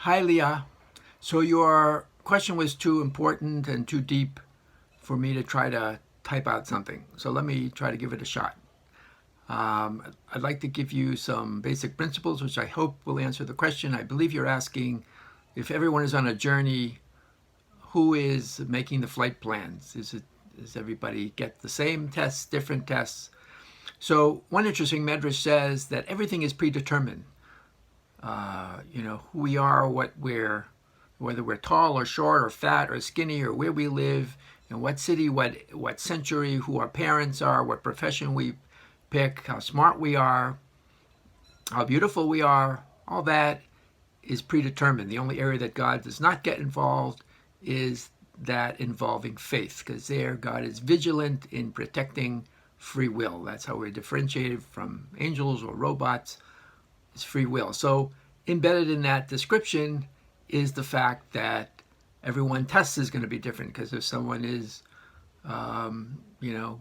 Hi, Lia'a. So your question was too important and too deep for me to try to type out something. So let me try to give it a shot. I'd like to give you some basic principles, which I hope will answer the question. I believe you're asking if everyone is on a journey, who is making the flight plans? Does everybody get the same tests, different tests? So one interesting Midrash says that everything is predetermined. Who we are, whether we're tall or short or fat or skinny or where we live, in what city, what century, who our parents are, what profession we pick, how smart we are, how beautiful we are, all that is predetermined. The only area that God does not get involved is that involving faith, because there God is vigilant in protecting free will. That's how we're differentiated from angels or robots. It's free will. So embedded in that description is the fact that everyone's test is going to be different, because if someone is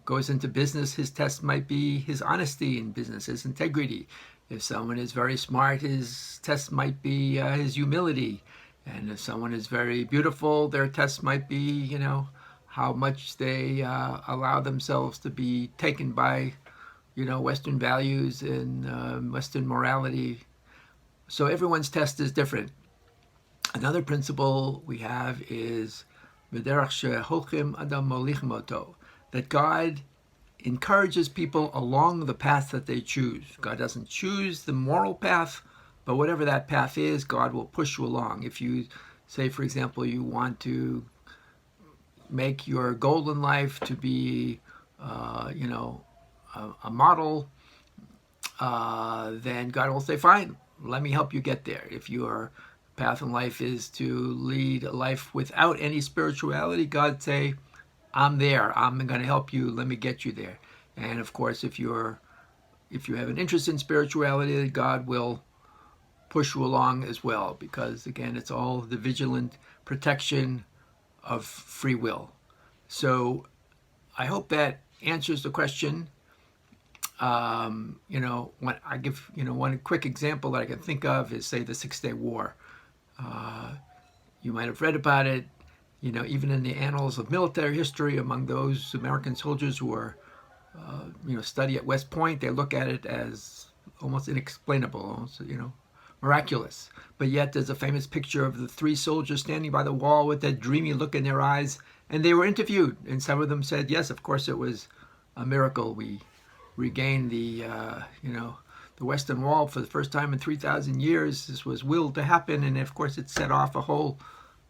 goes into business, his test might be his honesty in business, his integrity. If someone is very smart, his test might be his humility. And if someone is very beautiful, their test might be, how much they allow themselves to be taken by, Western values and Western morality. So everyone's test is different. Another principle we have is Midrash holchim adam molichim oto, that God encourages people along the path that they choose. God doesn't choose the moral path, but whatever that path is, God will push you along. If you say, for example, you want to make your goal in life to be, a model, then God will say, fine, let me help you get there. If your path in life is to lead a life without any spirituality, God say, I'm there. I'm going to help you. Let me get you there. And of course, if you have an interest in spirituality, God will push you along as well, because again, it's all the vigilant protection of free will. So I hope that answers the question. When I give, one quick example that I can think of is, say, the Six-Day War. You might have read about it, even in the annals of military history, among those American soldiers who are, study at West Point, they look at it as almost inexplainable, almost, miraculous. But yet there's a famous picture of the three soldiers standing by the wall with that dreamy look in their eyes, and they were interviewed, and some of them said, yes, of course it was a miracle. We regained the Western Wall for the first time in 3,000 years. This was willed to happen, and of course it set off a whole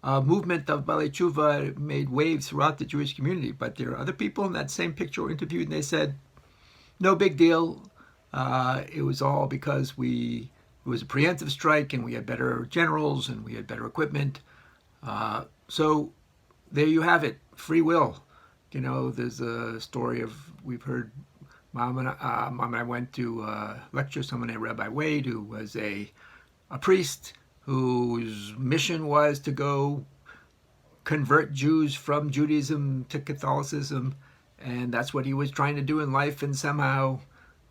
movement of Balei Tshuva. It made waves throughout the Jewish community. But there are other people in that same picture were interviewed, and they said, no big deal. It was all because it was a preemptive strike, and we had better generals, and we had better equipment. So there you have it, free will. There's a story we've heard, Mom and I went to lecture someone named Rabbi Wade, who was a priest whose mission was to go convert Jews from Judaism to Catholicism, and that's what he was trying to do in life, and somehow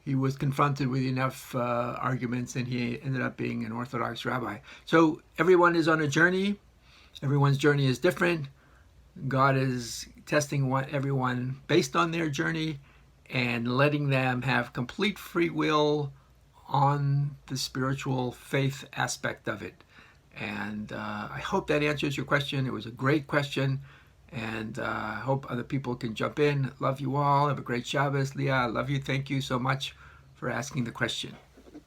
he was confronted with enough arguments, and he ended up being an Orthodox rabbi. So everyone is on a journey. Everyone's journey is different. God is testing everyone based on their journey and letting them have complete free will on the spiritual faith aspect of it. And I hope that answers your question. It was a great question, and I hope other people can jump in. Love you all. Have a great Shabbos. Lia'a, love you. Thank you so much for asking the question.